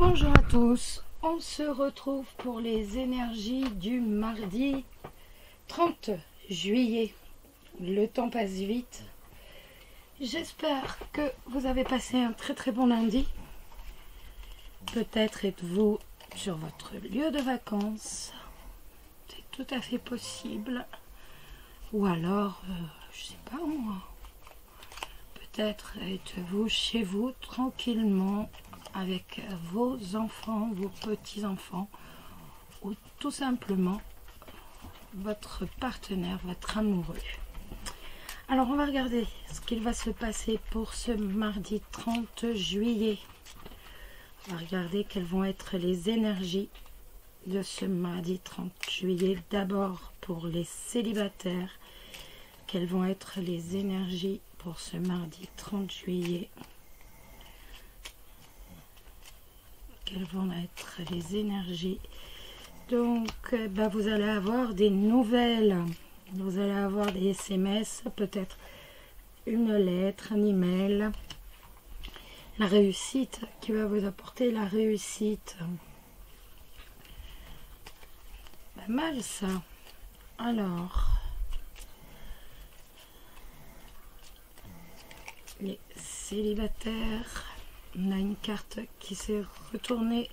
Bonjour à tous, on se retrouve pour les énergies du mardi 30 juillet. Le temps passe vite. J'espère que vous avez passé un très bon lundi. Peut-être êtes-vous sur votre lieu de vacances. C'est tout à fait possible. Ou alors, je sais pas moi. Peut-être êtes-vous chez vous tranquillement avec vos enfants, vos petits-enfants, ou tout simplement votre partenaire, votre amoureux. Alors on va regarder ce qu'il va se passer pour ce mardi 30 juillet. On va regarder quelles vont être les énergies de ce mardi 30 juillet. D'abord pour les célibataires, quelles vont être les énergies pour ce mardi 30 juillet. Quelles vont être les énergies. Donc vous allez avoir des nouvelles, vous allez avoir des SMS, peut-être une lettre, un email, la réussite qui va vous apporter la réussite. Pas mal ça. Alors, les célibataires, on a une carte qui s'est retournée,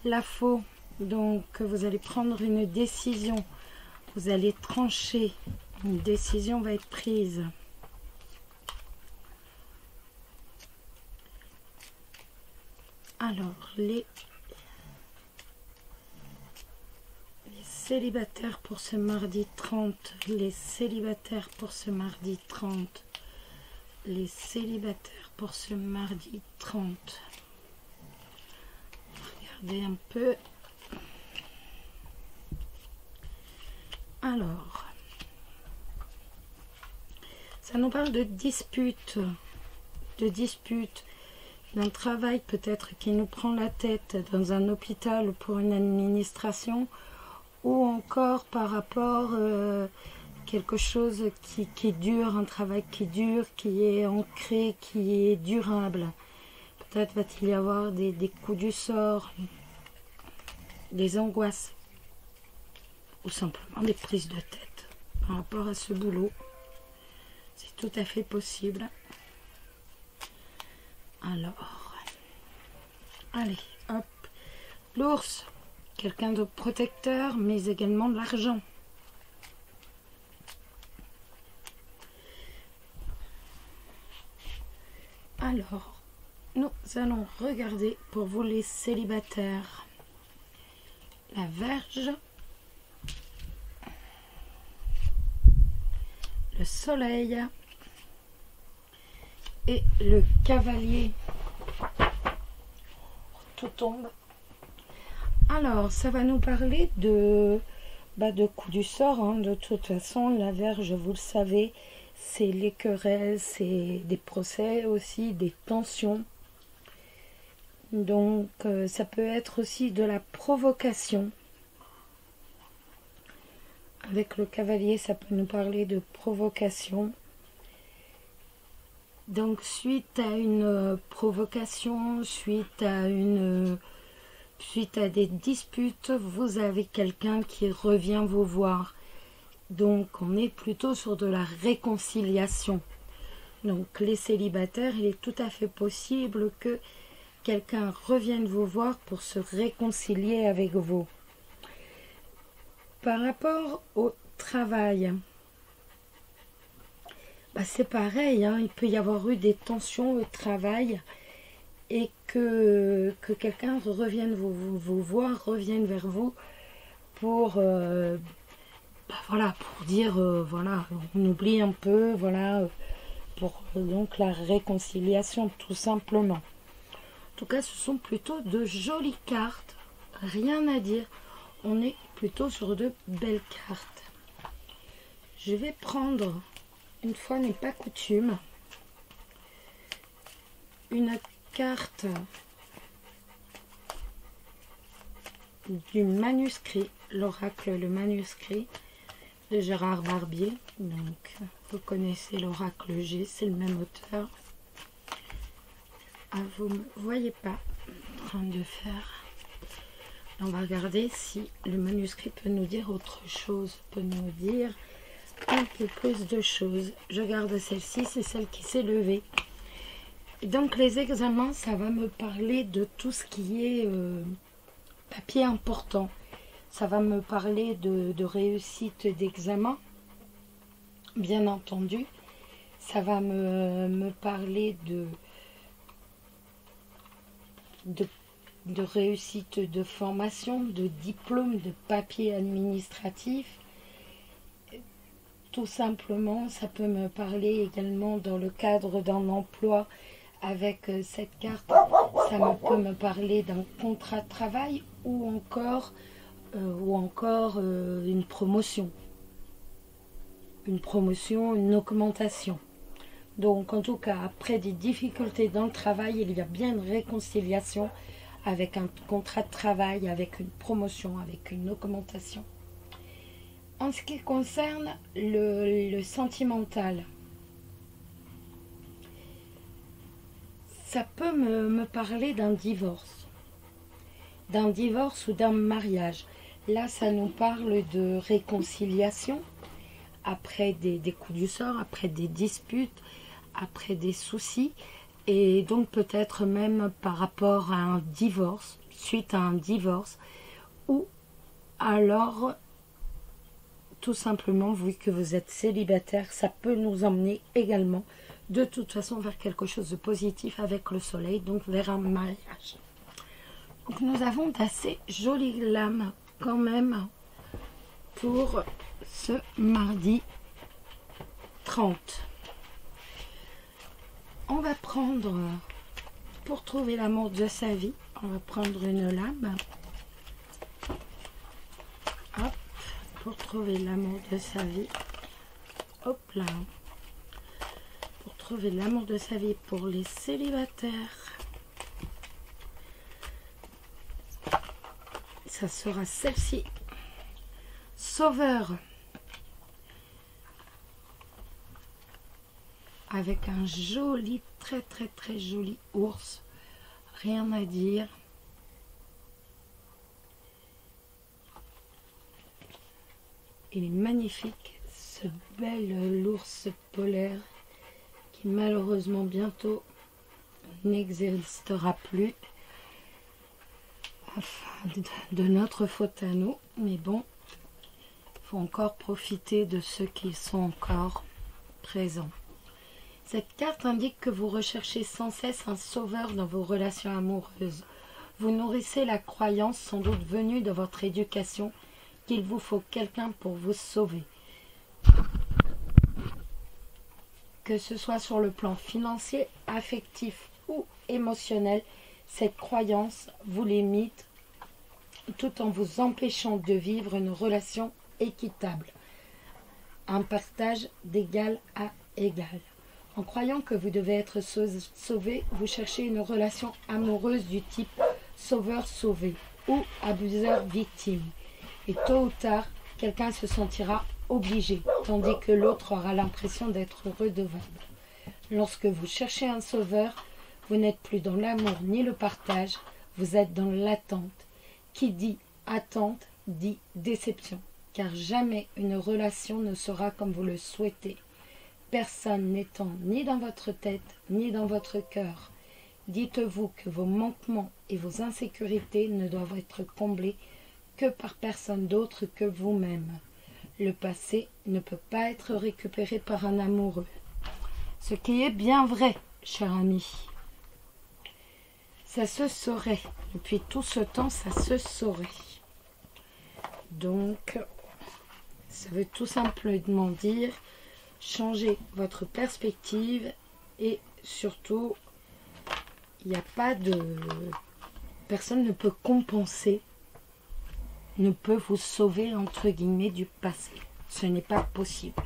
la faux. Donc vous allez prendre une décision, vous allez trancher, une décision va être prise. Alors les célibataires pour ce mardi 30, les célibataires pour ce mardi 30, les célibataires pour ce mardi 30. Regardez un peu. Alors, ça nous parle de dispute, d'un travail peut-être qui nous prend la tête dans un hôpital ou pour une administration, ou encore par rapport quelque chose qui dure, un travail qui dure, qui est ancré, qui est durable. Peut-être va-t-il y avoir des coups du sort, des angoisses, ou simplement des prises de tête par rapport à ce boulot. C'est tout à fait possible. Alors, allez, hop, l'ours, quelqu'un de protecteur, mais également de l'argent. Alors, nous allons regarder pour vous les célibataires. La Vierge, le Soleil et le Cavalier. Tout tombe. Alors, ça va nous parler de coups du sort. Hein. De toute façon, la Vierge, vous le savez, c'est les querelles, c'est des procès aussi, des tensions. Donc, ça peut être aussi de la provocation. Avec le Cavalier, ça peut nous parler de provocation. Donc, suite à une provocation, suite à des disputes, vous avez quelqu'un qui revient vous voir. Donc, on est plutôt sur de la réconciliation. Donc, les célibataires, il est tout à fait possible que quelqu'un revienne vous voir pour se réconcilier avec vous. Par rapport au travail, c'est pareil, hein, il peut y avoir eu des tensions au travail et que quelqu'un revienne vous voir, revienne vers vous pour, pour dire, on oublie un peu, pour donc la réconciliation tout simplement. En tout cas, ce sont plutôt de jolies cartes, rien à dire. On est plutôt sur de belles cartes. Je vais prendre, une fois n'est pas coutume, une carte du manuscrit, l'oracle, le manuscrit de Gérard Barbier. Donc, vous connaissez l'oracle G, c'est le même auteur. Ah, vous ne me voyez pas. train de faire. On va regarder si le manuscrit peut nous dire autre chose, peut nous dire un peu plus de choses. Je garde celle-ci, c'est celle qui s'est levée. Donc les examens, ça va me parler de tout ce qui est papier important. Ça va me parler de réussite d'examen, bien entendu. Ça va me parler de réussite de formation, de diplôme, de papier administratif. Tout simplement, ça peut me parler également dans le cadre d'un emploi avec cette carte. Ça peut me parler d'un contrat de travail ou encore une promotion. Une promotion, une augmentation. Donc, en tout cas, après des difficultés dans le travail, il y a bien une réconciliation avec un contrat de travail, avec une promotion, avec une augmentation. En ce qui concerne le sentimental, ça peut me parler d'un divorce ou d'un mariage. Là, ça nous parle de réconciliation après des coups du sort, après des disputes, après des soucis, et donc peut-être même par rapport à un divorce, suite à un divorce, ou alors tout simplement, vu que vous êtes célibataire, ça peut nous emmener également de toute façon vers quelque chose de positif avec le soleil, donc vers un mariage. Donc nous avons d'assez jolies lames quand même pour ce mardi 30. On va prendre, pour trouver l'amour de sa vie, on va prendre une lame. Hop, pour trouver l'amour de sa vie. Hop là. Pour trouver l'amour de sa vie pour les célibataires. Ça sera celle-ci. Sauveur. Avec un joli, très joli ours. Rien à dire. Il est magnifique, ce bel ours polaire qui malheureusement bientôt n'existera plus. Enfin, de notre faute à nous. Mais bon, il faut encore profiter de ceux qui sont encore présents. Cette carte indique que vous recherchez sans cesse un sauveur dans vos relations amoureuses. Vous nourrissez la croyance, sans doute venue de votre éducation, qu'il vous faut quelqu'un pour vous sauver. Que ce soit sur le plan financier, affectif ou émotionnel, cette croyance vous limite tout en vous empêchant de vivre une relation équitable. Un partage d'égal à égal. En croyant que vous devez être sauvé, vous cherchez une relation amoureuse du type sauveur-sauvé ou abuseur-victime. Et tôt ou tard, quelqu'un se sentira obligé, tandis que l'autre aura l'impression d'être redevable. Lorsque vous cherchez un sauveur, vous n'êtes plus dans l'amour ni le partage, vous êtes dans l'attente. Qui dit attente dit déception, car jamais une relation ne sera comme vous le souhaitez. Personne n'étant ni dans votre tête, ni dans votre cœur. Dites-vous que vos manquements et vos insécurités ne doivent être comblés que par personne d'autre que vous-même. Le passé ne peut pas être récupéré par un amoureux. Ce qui est bien vrai, cher ami. Ça se saurait. Depuis tout ce temps, ça se saurait. Donc, ça veut tout simplement dire changer votre perspective et surtout, il n'y a pas de... Personne ne peut compenser, ne peut vous sauver entre guillemets du passé. Ce n'est pas possible.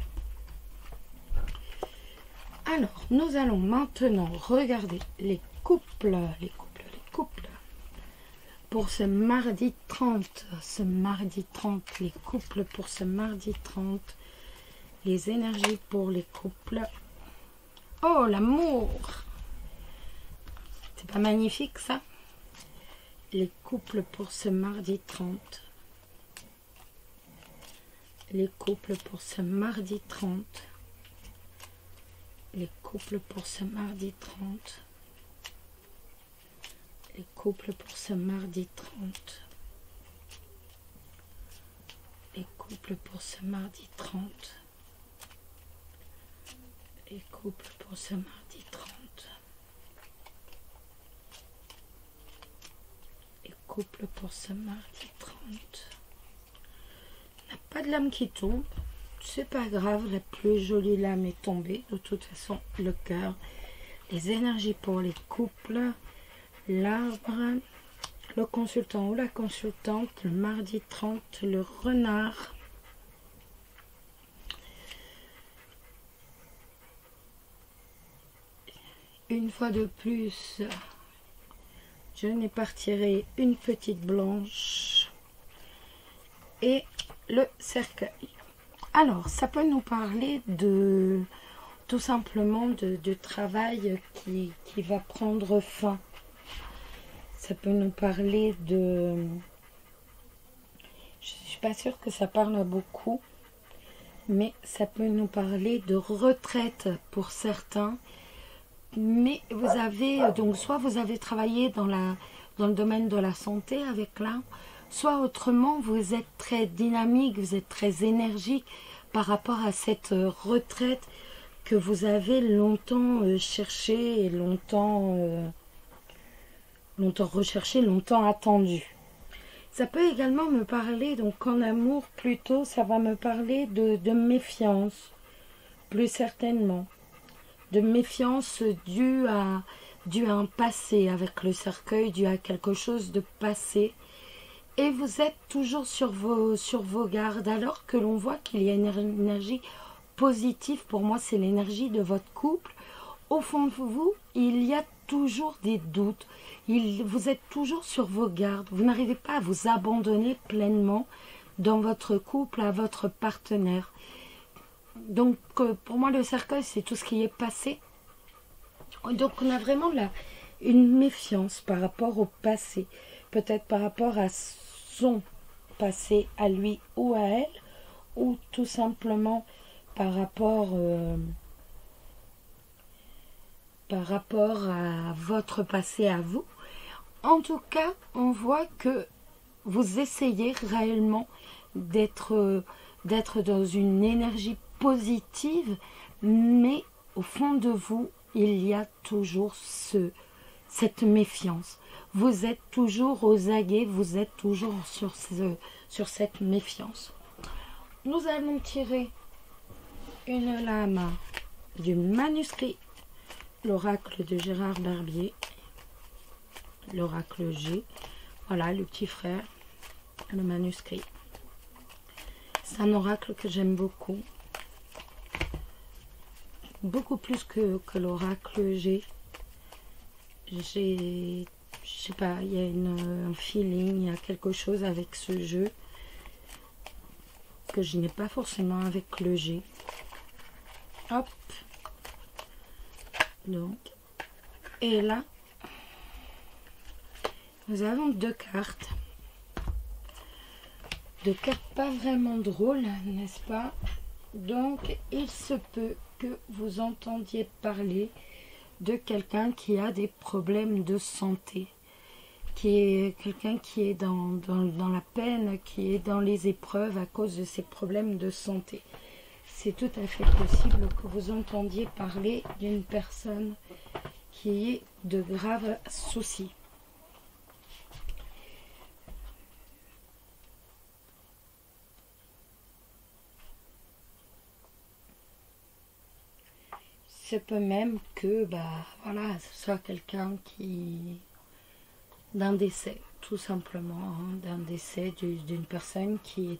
Alors, nous allons maintenant regarder les couples. Pour ce mardi 30, les couples pour ce mardi 30. Les énergies pour les couples. Oh, l'amour! C'est pas magnifique, ça? les couples pour ce mardi 30. Les couples pour ce mardi 30. Les couples pour ce mardi 30. Les couples pour ce mardi 30. Les couples pour ce mardi 30. Les couples pour ce mardi 30. Les couples pour ce mardi 30. Il n'y a pas de lame qui tombe. C'est pas grave, la plus jolie lame est tombée. De toute façon, le cœur, les énergies pour les couples, l'arbre, le consultant ou la consultante, le mardi 30, le renard. Une fois de plus, je n'ai pas retiré une petite blanche et le cercueil. Alors, ça peut nous parler de tout simplement de travail qui va prendre fin. Ça peut nous parler de... Je ne suis pas sûre que ça parle à beaucoup, mais ça peut nous parler de retraite pour certains. Mais vous avez, donc soit vous avez travaillé dans le domaine de la santé avec l'arbre, soit autrement vous êtes très dynamique, vous êtes très énergique par rapport à cette retraite que vous avez longtemps cherchée et longtemps recherchée, longtemps attendue. Ça peut également me parler, donc en amour plutôt, ça va me parler de méfiance, plus certainement. De méfiance due à un passé avec le cercueil, due à quelque chose de passé. Et vous êtes toujours sur vos gardes, alors que l'on voit qu'il y a une énergie positive. Pour moi, c'est l'énergie de votre couple. Au fond de vous, il y a toujours des doutes. Vous êtes toujours sur vos gardes. Vous n'arrivez pas à vous abandonner pleinement dans votre couple, à votre partenaire. Donc, pour moi, le cercueil, c'est tout ce qui est passé. Donc, on a vraiment une méfiance par rapport au passé. Peut-être par rapport à son passé, à lui ou à elle. Ou tout simplement par rapport à votre passé à vous. En tout cas, on voit que vous essayez réellement d'être dans une énergie positive, mais au fond de vous, il y a toujours cette méfiance. Vous êtes toujours aux aguets, vous êtes toujours sur cette méfiance. Nous allons tirer une lame du manuscrit, l'oracle de Gérard Barbier, l'oracle G, voilà le petit frère, le manuscrit. C'est un oracle que j'aime beaucoup. Beaucoup plus que l'oracle G. Je sais pas, il y a un feeling, il y a quelque chose avec ce jeu que je n'ai pas forcément avec le G. Hop. Donc, et là, nous avons deux cartes. Deux cartes pas vraiment drôles, n'est-ce pas? Donc, il se peut que vous entendiez parler de quelqu'un qui a des problèmes de santé, qui est quelqu'un qui est dans la peine, qui est dans les épreuves à cause de ses problèmes de santé. C'est tout à fait possible que vous entendiez parler d'une personne qui ait de graves soucis. Se peut même que voilà, ce soit quelqu'un qui d'un décès, tout simplement, hein, d'un décès d'une personne qui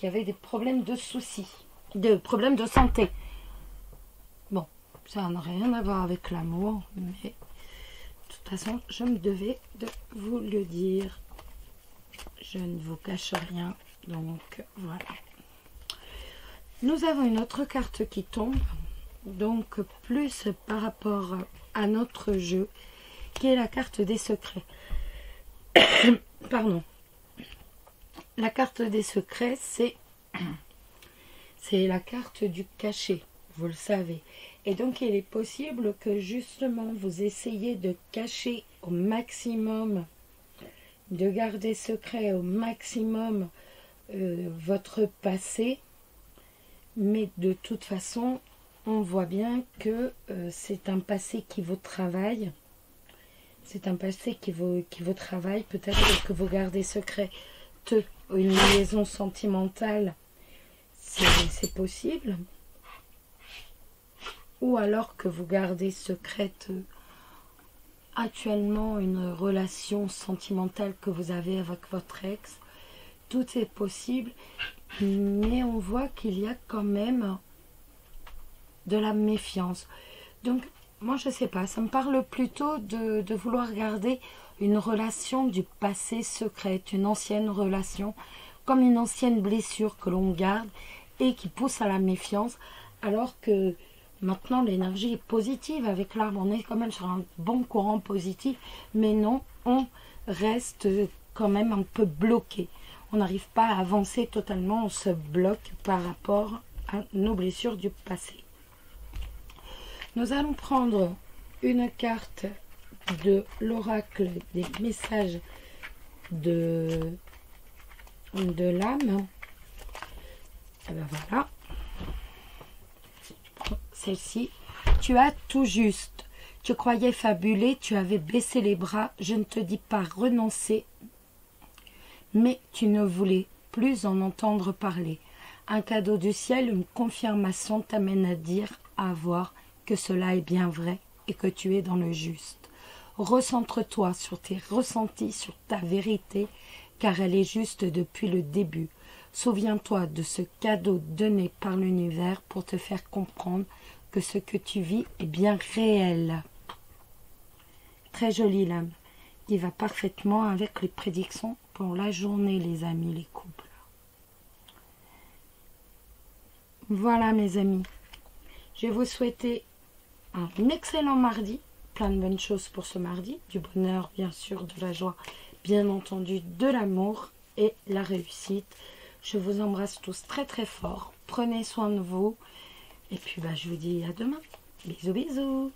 avait des problèmes de soucis, de problèmes de santé. Bon, ça n'a rien à voir avec l'amour, mais de toute façon, je me devais de vous le dire. Je ne vous cache rien, donc voilà. Nous avons une autre carte qui tombe. Donc plus par rapport à notre jeu, qui est la carte des secrets. pardon, la carte des secrets, c'est la carte du cachet, vous le savez. Et donc il est possible que justement vous essayez de cacher au maximum, de garder secret au maximum votre passé, mais de toute façon on voit bien que c'est un passé qui vous travaille. C'est un passé qui vous travaille. Peut-être que vous gardez secret une liaison sentimentale, c'est possible. Ou alors que vous gardez secrète actuellement une relation sentimentale que vous avez avec votre ex. Tout est possible, mais on voit qu'il y a quand même de la méfiance. Donc, moi je sais pas, ça me parle plutôt de vouloir garder une relation du passé secrète, une ancienne relation, comme une ancienne blessure que l'on garde et qui pousse à la méfiance, alors que maintenant l'énergie est positive avec l'arbre, on est quand même sur un bon courant positif, mais non, on reste quand même un peu bloqué. On n'arrive pas à avancer totalement, on se bloque par rapport à nos blessures du passé. Nous allons prendre une carte de l'oracle des messages de l'âme. Et ben voilà. Celle-ci. Tu as tout juste. Tu croyais fabuler, tu avais baissé les bras. Je ne te dis pas renoncer, mais tu ne voulais plus en entendre parler. Un cadeau du ciel, une confirmation t'amène à dire, à voir que cela est bien vrai et que tu es dans le juste. Recentre-toi sur tes ressentis, sur ta vérité, car elle est juste depuis le début. Souviens-toi de ce cadeau donné par l'univers pour te faire comprendre que ce que tu vis est bien réel. Très jolie l'âme, qui va parfaitement avec les prédictions pour la journée, les amis, les couples. Voilà mes amis, je vais vous souhaiter un excellent mardi, plein de bonnes choses pour ce mardi, du bonheur bien sûr, de la joie, bien entendu de l'amour et la réussite. Je vous embrasse tous très très fort, prenez soin de vous et puis je vous dis à demain. Bisous bisous.